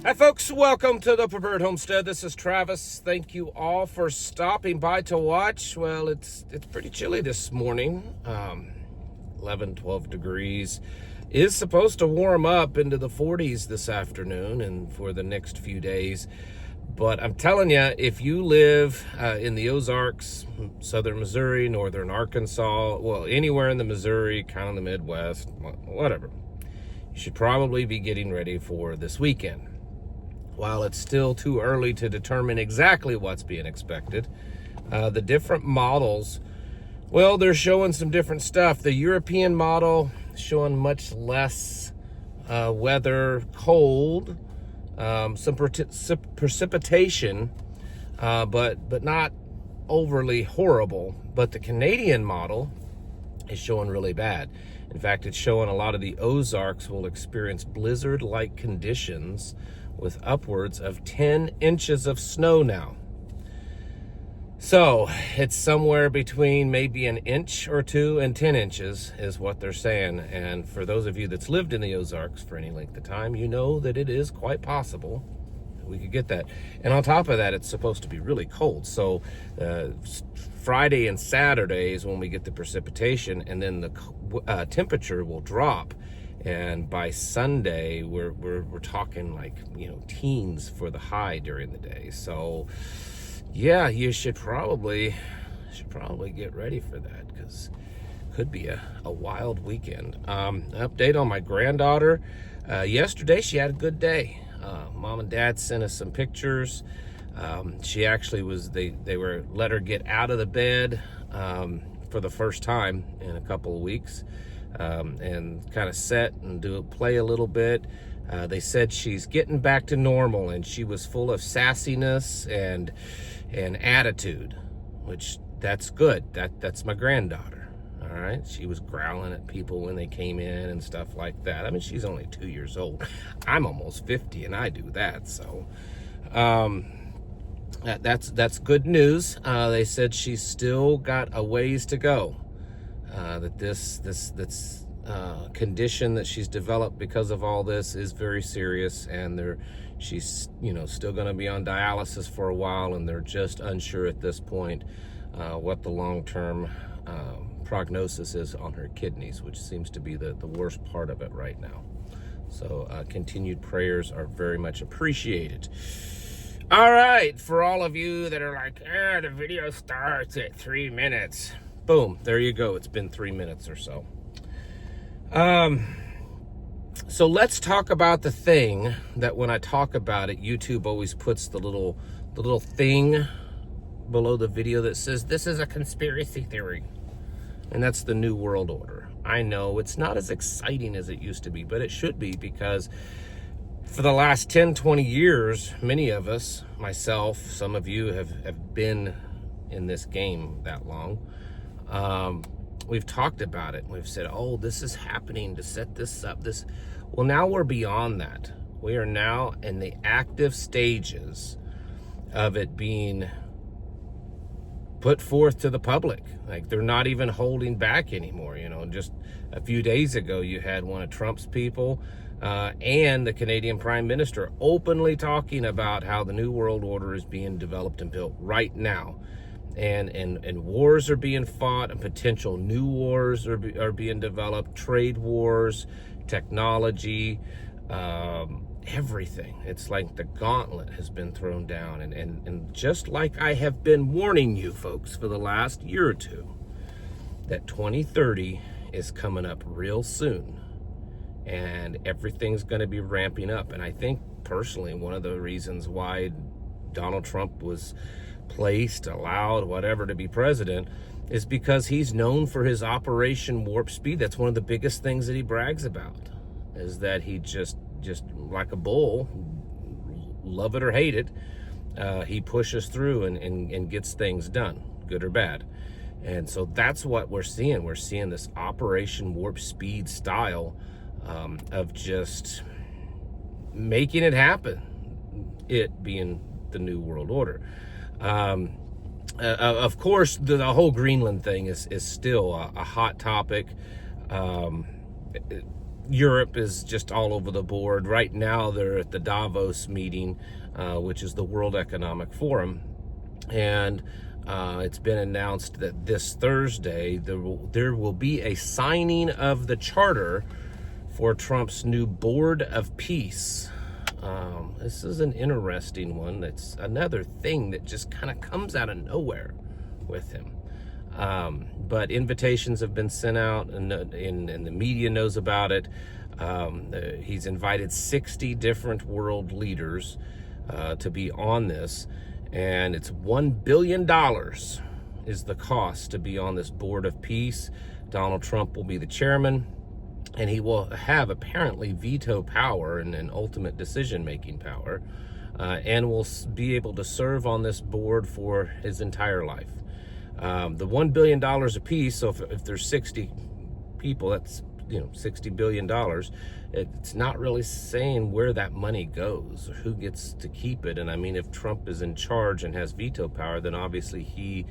Hi folks, welcome to the Preferred Homestead. This is Travis. Thank you all for stopping by to watch. Well, it's pretty chilly this morning. 11, 12 degrees. Is supposed to warm up into the 40s this afternoon and for the next few days. But I'm telling you, if you live in the Ozarks, southern Missouri, northern Arkansas, well, anywhere in the Missouri, kind of the Midwest, whatever, you should probably be getting ready for this weekend. While it's still too early to determine exactly what's being expected, the different models, well, they're showing some different stuff. The European model showing much less weather, cold, some precipitation, but not overly horrible. But the Canadian model is showing really bad. In fact, it's showing a lot of the Ozarks will experience blizzard-like conditions with upwards of 10 inches of snow now. So it's somewhere between maybe an inch or two and 10 inches is what they're saying. And for those of you that's lived in the Ozarks for any length of time, you know that it is quite possible that we could get that. And on top of that, it's supposed to be really cold. So Friday and Saturday is when we get the precipitation, and then the temperature will drop. And by Sunday, we're talking like, teens for the high during the day. So yeah, you should probably get ready for that, because it could be a wild weekend. Update on my granddaughter. Yesterday, she had a good day. Mom and Dad sent us some pictures. She actually they were let her get out of the bed for the first time in a couple of weeks. And kind of sit and play a little bit. They said she's getting back to normal, and she was full of sassiness and attitude, which that's good. That's my granddaughter. All right, she was growling at people when they came in and stuff like that. I mean, she's only 2 years old. I'm almost 50, and I do that. So that's good news. They said she's still got a ways to go. That this condition that she's developed because of all this is very serious, and she's still going to be on dialysis for a while, and they're just unsure at this point what the long-term prognosis is on her kidneys, which seems to be the worst part of it right now. So continued prayers are very much appreciated. All right, for all of you that are like, the video starts at 3 minutes. Boom, there you go. It's been 3 minutes or so. So let's talk about the thing that when I talk about it, YouTube always puts the little thing below the video that says, this is a conspiracy theory. And that's the New World Order. I know it's not as exciting as it used to be, but it should be, because for the last 10, 20 years, many of us, myself, some of you have been in this game that long. We've talked about it. We've said, this is happening to set this up. Well, now we're beyond that. We are now in the active stages of it being put forth to the public. Like, they're not even holding back anymore. Just a few days ago, you had one of Trump's people and the Canadian Prime Minister openly talking about how the New World Order is being developed and built right now. And wars are being fought, and potential new wars are being developed, trade wars, technology, everything. It's like the gauntlet has been thrown down. And just like I have been warning you folks for the last year or two, that 2030 is coming up real soon, and everything's going to be ramping up. And I think personally, one of the reasons why Donald Trump was placed, allowed, whatever, to be president is because he's known for his Operation Warp Speed. That's one of the biggest things that he brags about, is that he just like a bull, love it or hate it, he pushes through and gets things done, good or bad. And so that's what we're seeing. We're seeing this Operation Warp Speed style of just making it happen, it being the New World Order. Of course, the whole Greenland thing is still a hot topic. Europe is just all over the board. Right now, they're at the Davos meeting, which is the World Economic Forum. And it's been announced that this Thursday, there will be a signing of the charter for Trump's new Board of Peace. This is an interesting one. That's another thing that just kind of comes out of nowhere with him. But invitations have been sent out, and the media knows about it. He's invited 60 different world leaders to be on this, and it's $1 billion is the cost to be on this Board of Peace. Donald Trump will be the chairman, and he will have apparently veto power and ultimate decision-making power, and will be able to serve on this board for his entire life. The $1 billion a piece, so if there's 60 people, that's $60 billion. It's not really saying where that money goes or who gets to keep it. And I mean, if Trump is in charge and has veto power, then obviously he,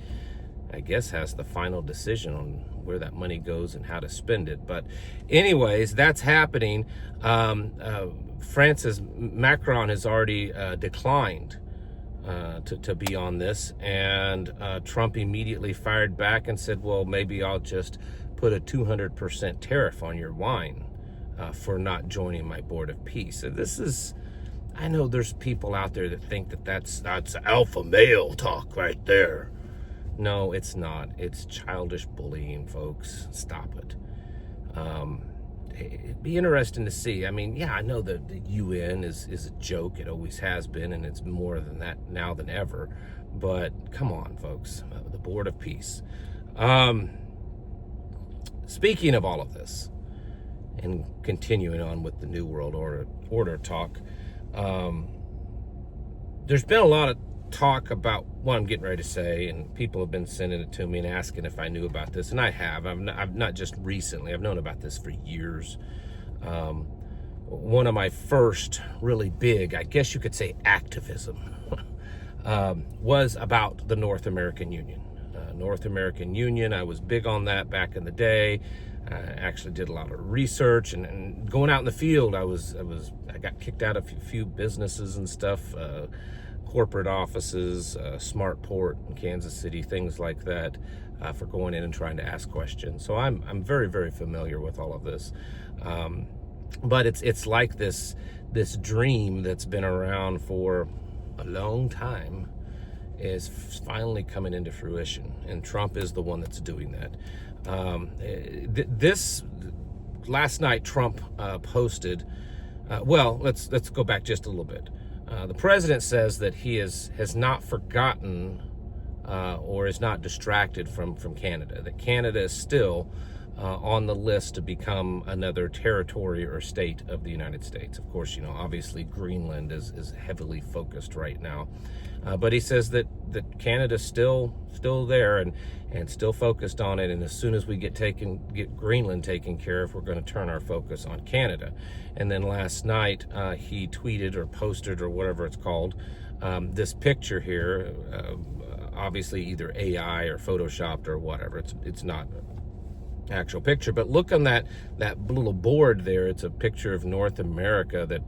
I guess, has the final decision on where that money goes and how to spend it. But anyways, that's happening. France's Macron has already declined to be on this, and Trump immediately fired back and said, well, maybe I'll just put a 200% tariff on your wine for not joining my Board of Peace. And this is, I know there's people out there that think that that's alpha male talk right there. No, it's not. It's childish bullying, folks. Stop it. It'd be interesting to see. I mean, yeah, I know that the UN is a joke. It always has been, and it's more than that now than ever. But come on, folks. The Board of Peace. Speaking of all of this, and continuing on with the New World Order talk, there's been a lot of talk about what I'm getting ready to say, and people have been sending it to me and asking if I knew about this, and I have. I've not just recently. I've known about this for years. One of my first really big, I guess you could say, activism was about the North American Union. North American Union, I was big on that back in the day. I actually did a lot of research and going out in the field. I got kicked out of a few businesses and stuff, corporate offices, Smartport in Kansas City, things like that, for going in and trying to ask questions. So I'm very, very familiar with all of this. But it's like this dream that's been around for a long time is finally coming into fruition, and Trump is the one that's doing that. This last night, Trump posted. Well, let's go back just a little bit. The president says that he has not forgotten or is not distracted from Canada. That Canada is still on the list to become another territory or state of the United States. Of course, obviously Greenland is heavily focused right now. But he says that Canada's still there and still focused on it. And as soon as we get Greenland taken care of, we're going to turn our focus on Canada. And then last night, he tweeted or posted or whatever it's called, this picture here, obviously either AI or Photoshopped or whatever. It's not actual picture, but look on that little board there. It's a picture of North America that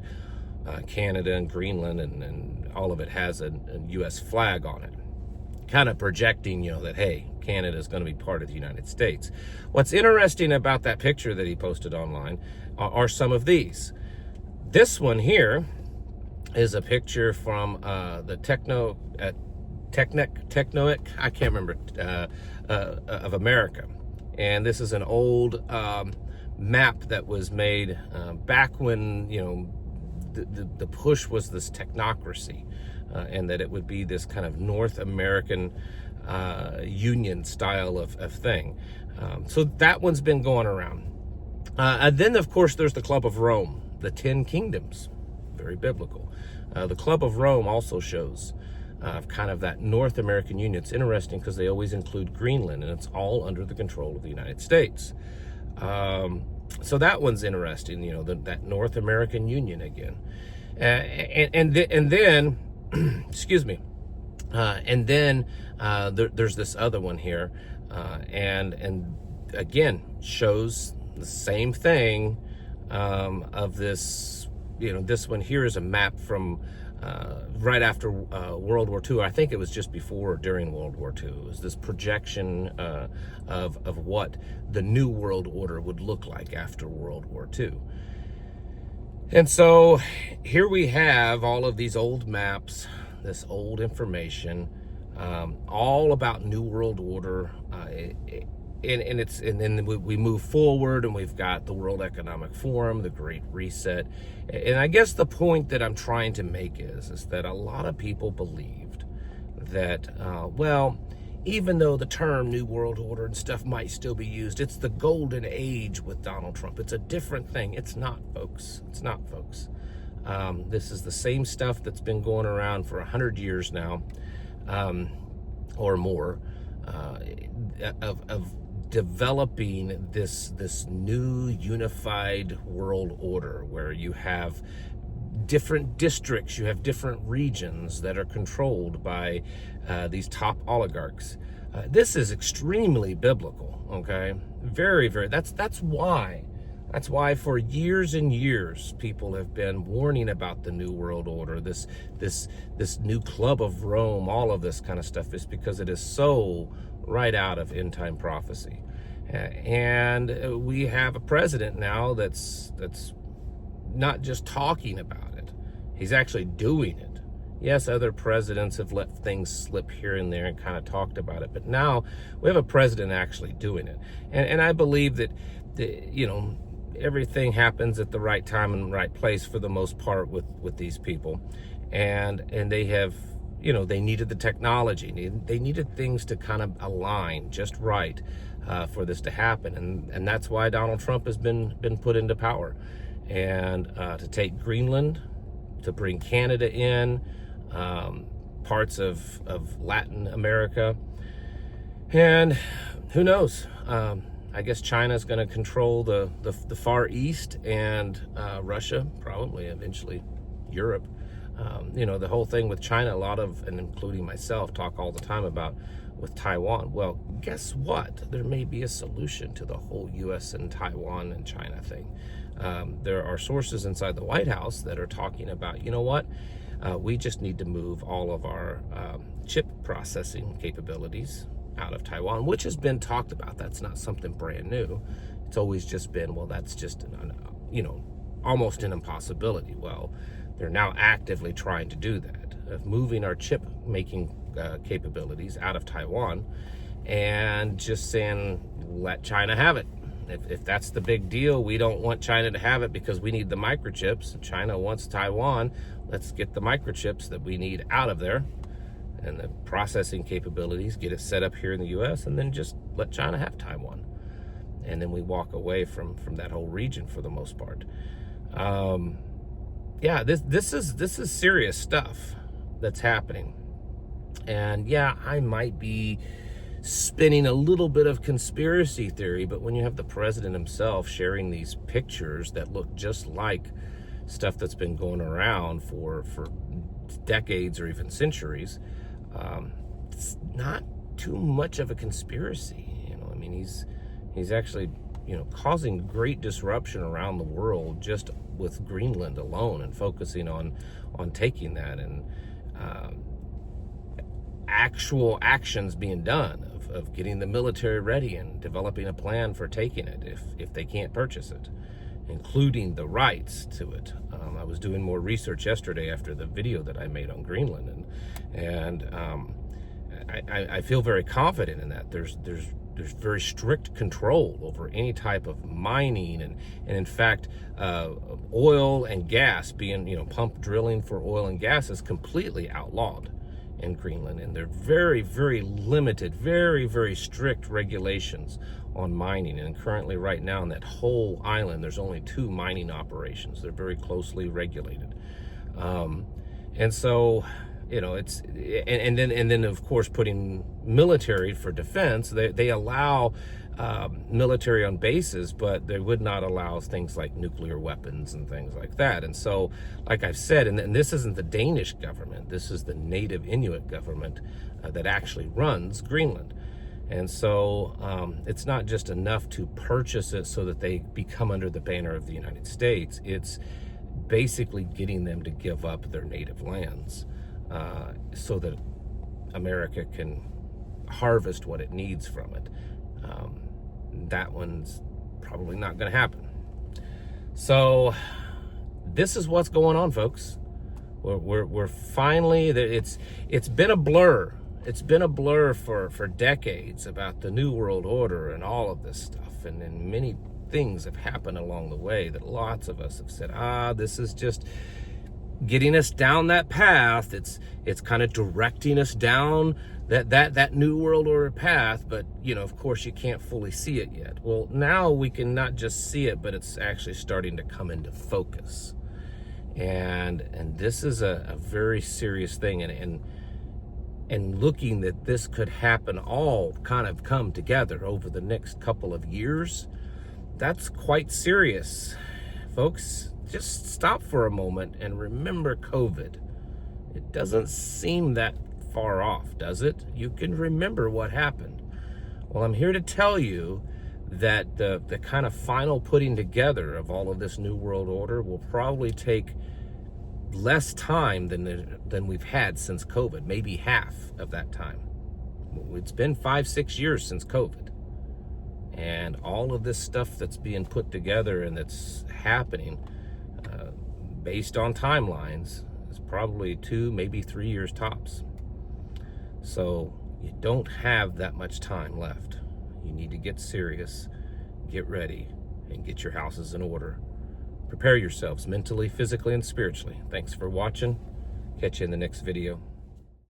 Canada and Greenland and all of it has a U.S. flag on it, kind of projecting, that, hey, Canada is going to be part of the United States. What's interesting about that picture that he posted online are some of these. This one here is a picture from the Technoic, I can't remember, of America. And this is an old map that was made back when, the push was this technocracy, and that it would be this kind of North American union style of thing. So that one's been going around. And then, of course, there's the Club of Rome, the 10 Kingdoms, very biblical. The Club of Rome also shows kind of that North American Union. It's interesting because they always include Greenland, and it's all under the control of the United States. So that one's interesting, that North American Union again. And then, excuse me, and then there's this other one here, and again shows the same thing, of this. This one here is a map from right after World War II. I think it was just before or during World War II. It was this projection of what the New World Order would look like after World War II. And so here we have all of these old maps, this old information, all about New World Order, and then we move forward, and we've got the World Economic Forum, the Great Reset. And I guess the point that I'm trying to make is that a lot of people believed that, even though the term New World Order and stuff might still be used, it's the golden age with Donald Trump. It's a different thing. It's not, folks. It's not, folks. This is the same stuff that's been going around for 100 years now, or more, of developing this new unified world order where you have different districts, you have different regions that are controlled by these top oligarchs. This is extremely biblical, okay? Very, very. That's why for years and years people have been warning about the New World Order, this new club of Rome, all of this kind of stuff, is because it is so right out of end time prophecy. And we have a president now that's not just talking about it, he's actually doing it. Yes, other presidents have let things slip here and there and kind of talked about it, but now we have a president actually doing it. And I believe that everything happens at the right time and right place for the most part with these people. And they have, they needed the technology. They needed things to kind of align just right for this to happen. And that's why Donald Trump has been put into power. And to take Greenland, to bring Canada in, parts of Latin America. And who knows? I guess China's going to control the Far East, and Russia, probably eventually Europe. The whole thing with China, a lot of, and including myself, talk all the time about with Taiwan. Well, guess what? There may be a solution to the whole U.S. and Taiwan and China thing. There are sources inside the White House that are talking about, we just need to move all of our chip processing capabilities out of Taiwan, which has been talked about. That's not something brand new. It's always just been, well, that's just almost an impossibility. Well, they're now actively trying to do that, of moving our chip making capabilities out of Taiwan and just saying, let China have it. If that's the big deal, we don't want China to have it because we need the microchips. China wants Taiwan. Let's get the microchips that we need out of there and the processing capabilities, get it set up here in the U.S., and then just let China have Taiwan. And then we walk away from that whole region for the most part. This is serious stuff that's happening. And yeah, I might be spinning a little bit of conspiracy theory, but when you have the president himself sharing these pictures that look just like stuff that's been going around for decades or even centuries, it's not too much of a conspiracy. He's actually causing great disruption around the world just with Greenland alone, and focusing on taking that, and actual actions being done of getting the military ready and developing a plan for taking it if they can't purchase it, including the rights to it. I was doing more research yesterday after the video that I made on Greenland, and I feel very confident in that. There's very strict control over any type of mining, and in fact, oil and gas being, pump drilling for oil and gas is completely outlawed in Greenland, and they're very, very limited, very, very strict regulations on mining. And currently, right now, in that whole island, there's only 2 mining operations. They're very closely regulated, and so it's and then of course putting military for defense. They allow military on bases, but they would not allow things like nuclear weapons and things like that. And so, like I've said, and this isn't the Danish government, this is the native Inuit government that actually runs Greenland. And so it's not just enough to purchase it so that they become under the banner of the United States. It's basically getting them to give up their native lands so that America can harvest what it needs from it. That one's probably not going to happen. So this is what's going on, folks. We're finally, it's been a blur. It's been a blur for decades about the New World Order and all of this stuff. And many things have happened along the way that lots of us have said, this is just getting us down that path. It's kind of directing us down that New World Order path. But, of course, you can't fully see it yet. Well, now we can not just see it, but it's actually starting to come into focus. And this is a very serious thing. And looking that this could happen, all kind of come together over the next couple of years, that's quite serious. Folks, just stop for a moment and remember COVID. It doesn't seem that far off, does it? You can remember what happened. Well, I'm here to tell you that the kind of final putting together of all of this New World Order will probably take less time than we've had since COVID, maybe half of that time. It's been 5-6 years since COVID, and all of this stuff that's being put together and that's happening based on timelines is probably 2, maybe 3 years tops. So you don't have that much time left. You need to get serious, get ready, and get your houses in order. Prepare yourselves mentally, physically, and spiritually. Thanks for watching. Catch you in the next video.